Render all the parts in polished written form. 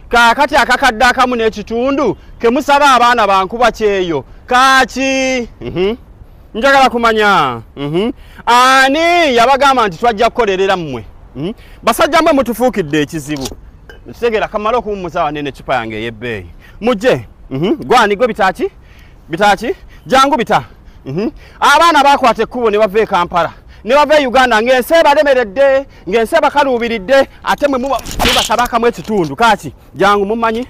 Kakati akakadde akamu n'ekitundu ke musaba abaana bankuba kyeyo kaaki njagala kumanya ani yabagamba nti twajja kukolerera mmwe basajja mmwe mutufuukidde ekizibu ntegera kamala okuwummuza wanene ecupa yange ey'ebbeeyi mujje gwani gwe bitaaki jangu bita abaana bakwata ekkubo ne bava e Kampala ne bava e Uganda ng'ensi balemeredde ng'ensi bakaluubiridde ate mwe mubasaba akamu ekitundu kaaki jangu mumanyi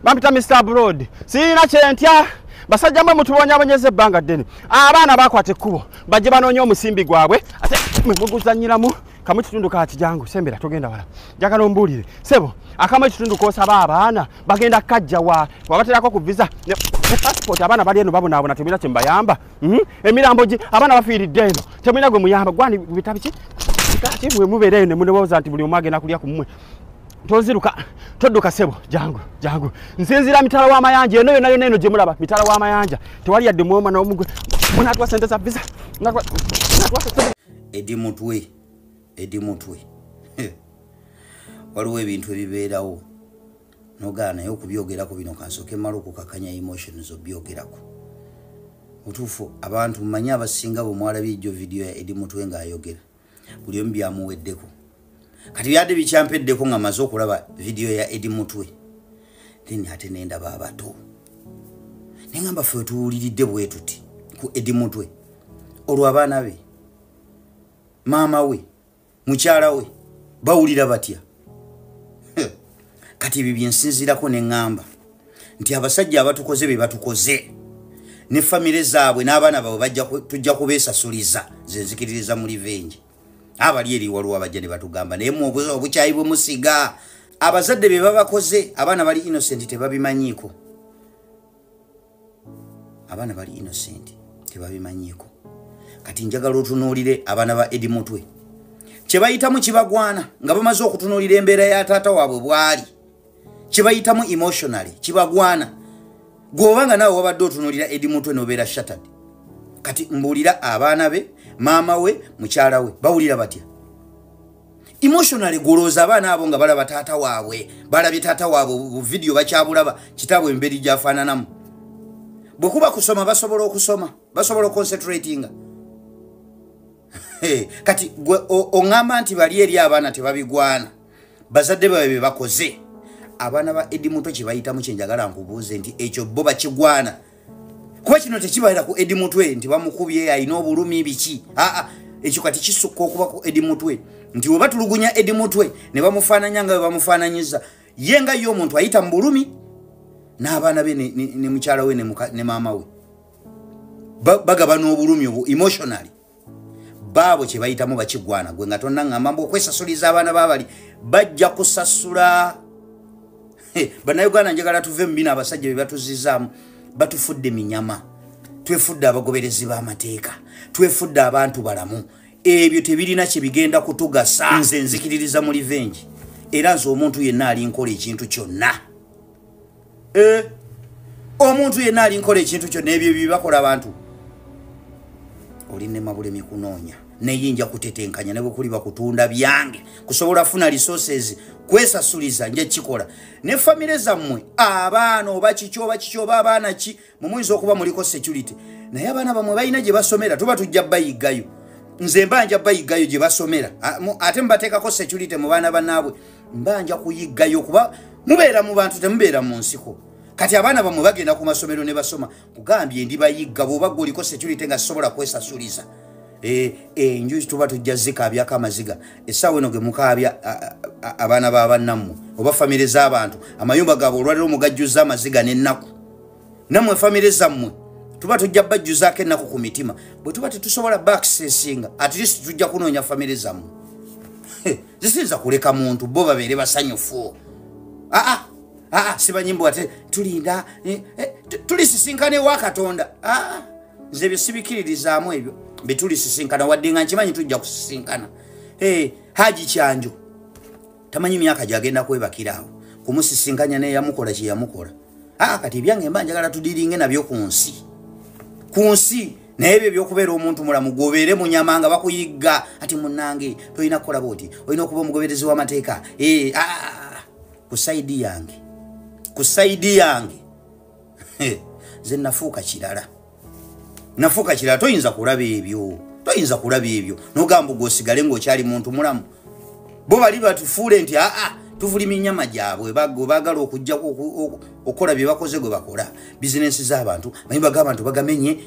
bampita Mr. Abroad siina kyentya basajja mmwe mutubonyabonyeza ebbanga ddene abaana bakwata ekkubo bajje banoonya omusimbi gwabwe ate mwe muguzanyiramu kamu ekitundu kaaki jangu sembera togenda wala njagala ombuulire sebo akamu ekitundu koosaba abaana bagenda kajja wabaterako ku visa ne passport abaana bali eno babonaabona temulina kye mbayamba emirambo gi abaana bafiiridde eno temulina gwe muyamba gwani bitabiki kaaki mwe mubeereyo ne mulowooza nti buli omu agenda kulya ku mmwe toziruka todduka sebo jangu nsinzira mitala w'amayanja eno yonna eno gye mulaba mitala w'amayanja tewali yadde muwoma n'omugwe munaatuwa sente za visa Edi mutwe waliwo ebintu ebibeerawo nogaana naye okubyogerako bino kansooke mmala okukakanya emotions obyogerako mutuufu abantu mmanyi abasinga bwe mwalabye ejjo vidiyo ya Edi Mutwe ng'ayogera buli omu byamuweddeko kati byadde bikyampeddeko nga maze okulaba vidiyo ya Edi Mutwe then ate nendaba abato nengamba ffe tuwuliridde bwe tuti ku Edi Mutwe olwo abaana be maama we mukyala we bawulira batya kati ebyo byensinzirako ne ŋŋamba nti abasajja abatukoze be batukoze ne famire zaabwe n'abaana baabwe tujja kubeesasuliza ze nzikiririza mu revenge abali eri waliwo abajja ne batugamba naye mu obukyayi bwe musiga abazadde be babakoze abaana bali innocent tebabimanyiiko kati njagala otunuulire abaana ba Edi Mutwe kye bayitamu kibagwana nga bamaze okutunuulira embeera ya taata waabwe bwali kye bayitamu emotionally kibagwana gw'obanga naawe wabadde otunuulira Edi Mutwe n'obeera shattered kati mbuulira abaana be maama we mukyala we bawulira batya emotionally golooza abaana abo nga balaba taata waabwe balabye taata waabwe bu video bakyabulaba kitaabwe embeeri gyafaananamu bwe kuba kusoma basobola oconcentratinga kati oŋŋamba nti bali eri abaana tebabigwana bazadde baabwe be bakoze abaana ba Edi Mutwe kye bayitamu kye njagala nkubuuze nti ekyo bo bakigwana kuba kino tekibalira ku Edi Mutwe nti bamukubye alina obulumi biki ekyo kati kisukka okuba ku Edi Mutwe nti we batulugunya Edi Mutwe ne bamufaananya nga we bamufaananyiza ye nga ye omuntu ayita mu bulumi n'abaana be ne mukyala we ne maama we bagaba n'obulumi obwo emotionally baabo kye bayitamu bakigwana gwe nga tonna ŋŋamba mbu okwesasuliza abaana baabali bajja kusasula bannayuganda njagala tuve mu bino abasajja be batuzizaamu batufudde minyama twefudde abagoberezi b'amateeka twefudde abantu balamu ebyo tebirina kye bigenda kutugasa nze nzikiririza mu revenge era nze omuntu yenna alinkola ekintu kyonna omuntu yenna alinkola ekintu kyonna ebyo bibakola abantu oline mabulemi kunoonya neyinja kutetenkanya ne bwe kuli bakutunda byange kusobola funa resources kwesasuliza nje kikola ne famire zammwe abaana oba kikyo abaana ki mumuyinza okuba muliko security naye abaana bamwe balina gye basomera tuba tujja bayigayo nze mbanja bayigayo gye basomera ate mbateekako security mu baana bannaabwe mbanja kuyigayo kuba mubeera mu bantu temubeera mu nsiko kati abaana bamwe bagenda ku masomero ne basoma kugambye ndi bayigga bw'oba gwoliko security nga sobola kwesasuliza enju tuba tujja zikabyako amaziga essaawa eno ge mukaabya abaana b'abannammwe oba famire z'abantu amayumba gaabwe olwaliro mugajjuza amaziga n'ennaku nammwe famire zammwe tuba tujja bajjuzaako ennaku ku mitima bwe tuba tetusobola baccessinga at least tujja kunoonya famire zammwe zisinza kuleka muntu bo babeere basanyufu sibanyimbo ate tulinda tulisisinkana ewa Katonda nze byo sibikiririzaamu ebyo betulisisinkana wadde nga nkimanyi tujja kusisinkana Haji Kyanjo tamanyi myaka gyagenda kwebakiraawo kumusisinkanya naye yamukola kye yamukola kati ebyange mba njagala tudiringe nabyo ku nsi Nebyo byokubeera omuntu mulamu gobeere mu nyamanga bakuyigga ati munnange toyina kukola boti oyina okuba omugoberezi w'amateeka ku saidi yange ze nafuuka kirala toyinza kulaba ebyo nogamba gwosigale ng'okyali muntu mulamu bo bali batufuule nti tuvulima ennyama gyabwe baagala okujja okukola bye bakoze gwe bakola bizinensi z'abantu mayimba g'abantu bagamenye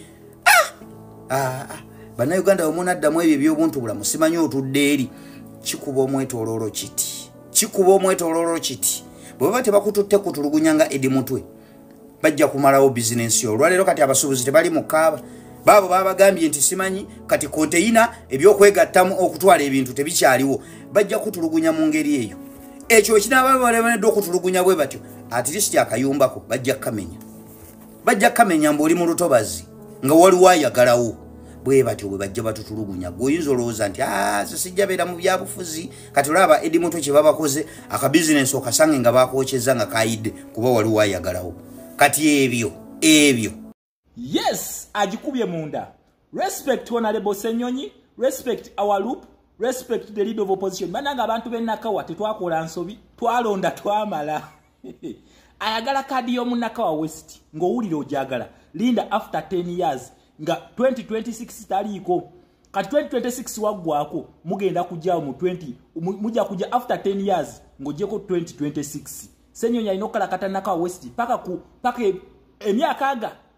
bannayuganda omunaddamu ebyo ebyobuntu bulamu simanyi otudde eri kikuba omwetooloolo kiti bwe baba tebakututte kutulugunya nga edi mutwe bajja kumalawo bizinensi yo olwaleero kati abasuubuzi tebali mu kaaba baabo babagambye nti simanyi kati konteyina ebyokwegattamu okutwala ebintu tebikyaliwo bajja kutulugunya mu ngeri eyo ekyo kinabalemeddwa okutulugunya bwe batyo at least akayumbako bajja kamenya mbuoli mu lutobazi nga waliwo ayagalawo bwe batyo bwe bajja batutulugunya gwoyinza olowooza nti sijja beera mu byabufuzi kati olaba edi mutwe kye babakoze akabizinensi okasange nga bakokyeza nga kayidde kuba waliwo ayagalawo kati ebyo yes agikubye munda. Respect Honorable Senyonyi, respect our loop, respect the leader of opposition. Mananga abantu b'Nakawa tetwakola nsobi twalonda twamala ayagala kadi y'omunakawa West ng'owulira ojagala linda after 10 years nga 2026 taliiko kati 2026 waggwako mugenda kujjaawo mu 20 mujja kujja after 10 years ng'ogyeko 2026 Senyonyi alina okukalakata Nakawa West paka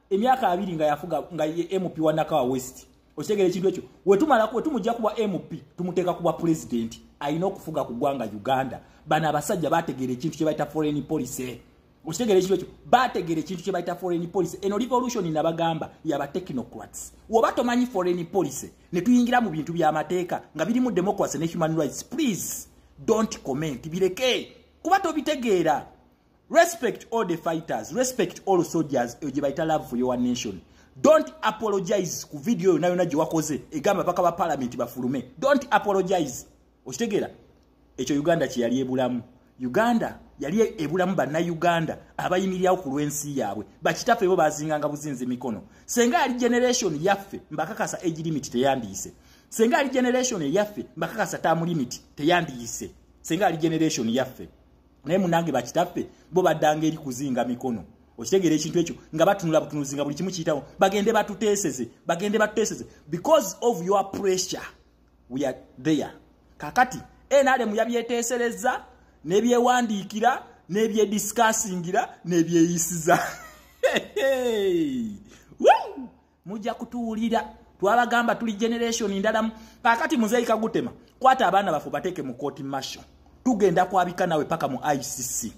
emyaka abiri nga yafuga nga MP wa Nakawa West okitegere ekintu ekyo wetumujja kuba MP tumuteeka kuba president alina okufuga ku ggwanga Uganda bana abasajja bategeera ekintu kye bayita foreign policy okitegere ekintu ekyo bategeera ekintu kye bayita foreign policy eno revolution nabagamba yaba technocrats woba tomanyi foreign policy ne tuyingira mu bintu by'amateeka nga biri mu democracy ne human rights please don't comment bireke kuba tobitegeera. Respect all the fighters, respect all soldiers, ejibaita love for your nation. Don't apologize ku video yona gye wakoze egamba paka ba parliament bafulume. Don't apologize. Okitegera ekyo Uganda kye yali ebulamu. Uganda yali ebulamu banna Uganda abayimirirawo ku lwensi yaabwe. Bakitaffe bo bazinganga buzinzi mikono. Senga ali generation yaffe mbakakasa age limit teyandiise. Senga ali generation yaffe mbakakasa term limit teyandiise. Senga ali generation yaffe. Naye munange bakitaffe bo baddanga eri kuzinga mikono okitegera ekintu ekyo nga batunula butunuzinga buli kimu kiyitawo bagende batuteeseze because of your pressure we are there kakati NRM yabyeteesereza nebyewandiikira nebyediscussingira nebyeyisiza mujja kutuwulira twabagamba tuli generation ndalamu kakati muzeyi Kagutema kwata abaana bafu bateeke mu court martial tugenda kwabika nawe paka mu ICC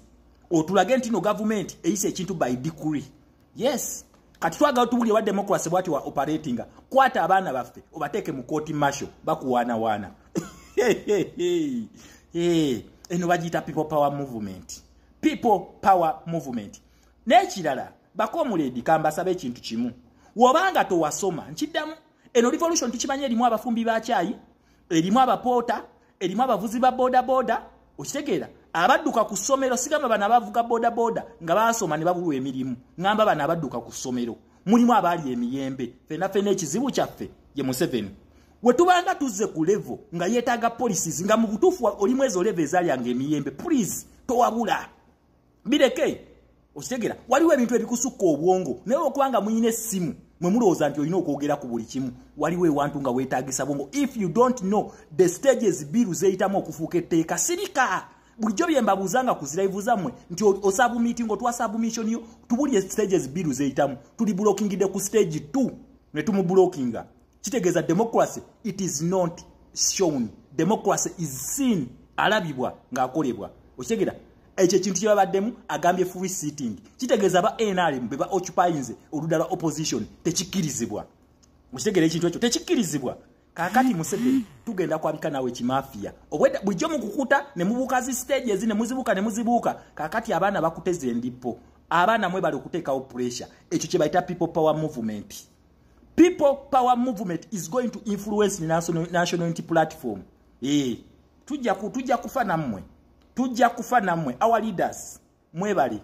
otulage nti no government eyise ekintu by decree. Yes kati twaga tubuli wa democracy bwati wa operating kwata abaana baffe obateeke mu court martial bakuwana eno bagita people power movement n'ekirala bakomuledi kambasabe ekintu kimu wobanga towasoma nkiddamu eno revolution tukimanye erimu abafumbi ba chai erimu abapoota erimu abavuzi ba boda okitegeera abadduka ku ssomero sigamba bana bavuga boda nga basoma ne babulwa emirimu ngamba bana abadduka ku ssomero mulimu abali emiyembe fena ekizibu kyaffe ye Museveni wetubanga tuzze ku level nga yeetaaga policies nga mu butuufu olimu ezo level ezalyanga emiyembe please towabula bireke okitegeera waliwo ebintu ebikusukka obwongo naye okubanga muyina essimu mwe mulowooza nti olina okwogera ku buli kimu waliwo ewantu nga weetaagisa bwongo if you don't know the stages biru zeyitamu okufuuka etteeka sirika bulijjo bye mbabuuza nga kuziraivu zammwe nti osabu meeting otwa submission yo tubulye stages biru zeyitamu tuli blockingide ku stage 2 ne tumublockinga kitegeeza democracy it is not shown democracy is seen alabibwa ng'akolebwa okitegeera ekyo kintu kye babaddemu agambye free sitting kitegeeza ba NRM beba occupyinze oludda lwa opposition tekikkirizibwa okitegeera ekintu ekyo tekikkirizibwa kakati Museveni tugenda kwabika nawe kimafia obwedda bulijjo mukukuta ne mubuuka zi stages ne muzibuuka kakati abaana bakuteze ndipo abaana mwe bali okuteekawo pressure ekyo kye bayita people power movement is going to influence the national unity platform tujja kufa nammwe our leaders mwebale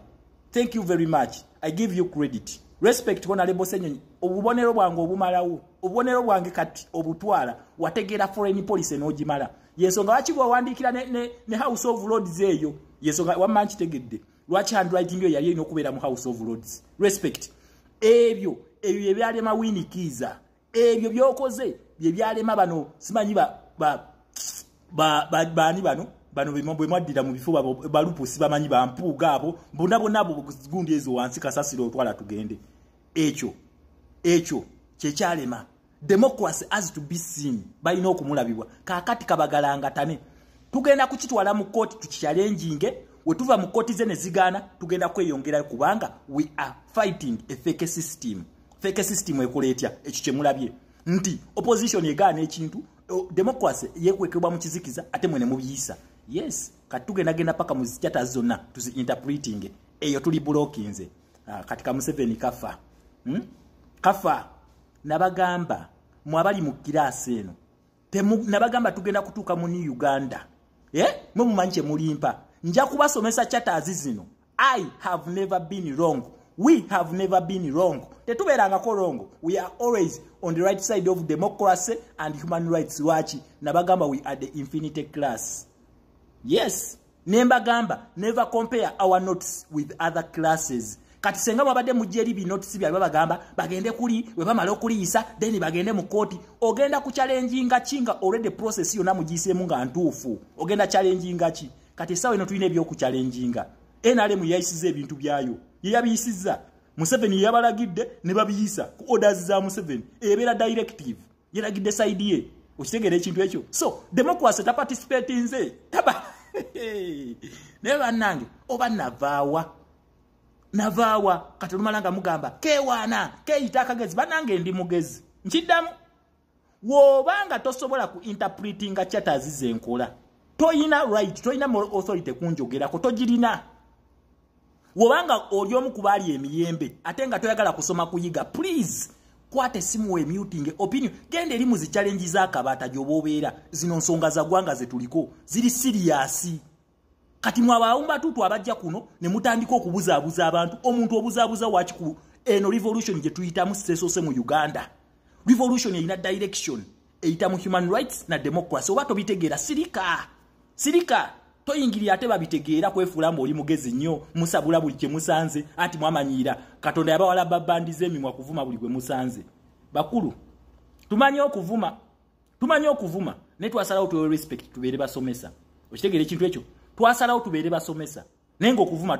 thank you very much I give you credit Respect Honorable Senyonyi. Obubonero bwange obumalawo. Obubonero bwange kati obutwala wategera foreign policy n'ogimala. Yensonga wakigwa wandikira ne House of Lords eyo. Yensonga wamanchi tegedde. Lwaki handwriting yo yali inokubeera mu House of Lords. Respect. Ebyo ebyalema Winnie Kiza. Ebyo byokoze bye byalema bano simanyi bani bano bwe mwaddira mu bifuba balupu sibamanyi bampuuga abo bonna gundi ezo wansi kasasiro otwala tugende. Ekyo kyekyalema. Democracy has to be seen balina okumulabibwa. Kakati kabagalanga tane tugenda kukitwala mu court tukichalenjinge wetuva mu court ze ne zigana tugenda kweyongera kubanga we are fighting a fake system. Fake system ekoletya ekyo kyemulabye nti opposition egana ekintu democracy yekwekebwa mu kizikiza ate mwene mubiyisa. Yes, katugenda paka mu chata zonna tuzi interpreting eyo tuli blockinze. Katika Museveni kafa. Kafa nabagamba mwabali mu kirasi eno. Nabagamba tugenda kutuka mu Uganda. Mwe mumanche mulimpa. Nja kubasomesa chata zino. I have never been wrong. We have never been wrong. Tetuberanga ko wrong. We are always on the right side of democracy and human rights watch. Nabagamba we are the infinite class. Yes. Nembagamba never compare our notes with other classes. Kati senga mwabade mujeri bi notes bya bagamba bagende kuli we bamala okuliyisa then bagende mu court ogenda ku challenginga chinga already process yo namugise mu nga ntuufu ogenda challenginga chi kati sawe no tuine byo ku challenginga NRM yayisize ebintu byayo yabiyisiza Museveni yabalagidde ne babiyisa ku orders za Museveni ebera directive yalagidde side ye okitegere ekintu ekyo so democracy ta participate nze taba neba nange oba navawa katulumalanga mugamba kewana keyitakagezi banange ndi mugezi nkidamu wobanga tosobola ku interpreting chata zizenkola toyina right toyina moral authority kunjogera ko togirina wobanga oli omu kubali emiyembe atenga toyagala kusoma kuyiga please kwate simu we muting opinion gende eri mu zi challenge za kabata jobobeera zino nsonga za gwanga zetuliko ziri serious kati mwabaumba tutu abajja kuno ne mutandika okubuzaabuza abantu omuntu obuzaabuza wakiku eno revolution je tuyita mu sesose mu Uganda revolution ina direction eita mu human rights na democracy obato bitegera sirika toyingiri ate babitegeera kwefula oli mugezi nnyo musabula buli kye musanze ati mwamanyira katonda yabawala babandize emimwa kuvuma buli gwe musanze bakulu tumanyi okuvuma ne twasalawo tuwe respect tubeere basomesa okitegere ekintu ekyo twasalawo tubeere basomesa nengo okuvuma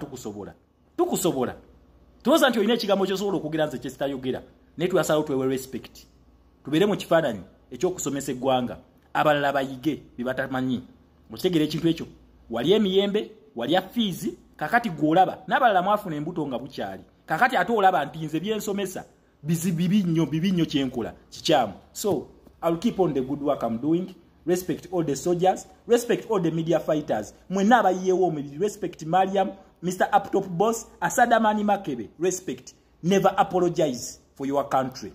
tukusobola tuloza nti olina ekigambo kyosobola okugera nze kyesitayogera ne twasalawo tuwe respect tubeere mu kifaananyi ekyokusomesa eggwanga abalala bayige bibatamanyi okitegere ekintu ekyo wali emiyembe wali afiizi kakati gwolaba n'abalala mwafuna embuto nga bukyali kakati ate olaba nti nze byensomesa bibi nnyo kyenkola kikyamu so I'll keep on the good work I'm doing. Respect all the soldiers, respect all the media fighters. Mwena abayiyewo omubiri, respect Mariam, Mr. Uptop Boss, Asadamani Makebe, respect. Never apologize for your country.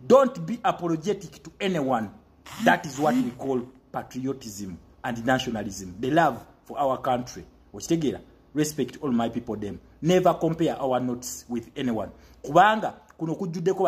Don't be apologetic to anyone. That is what we call patriotism and nationalism. The love for our country. Respect all my people them. Never compare our notes with anyone. Kubanga kuno kujudeko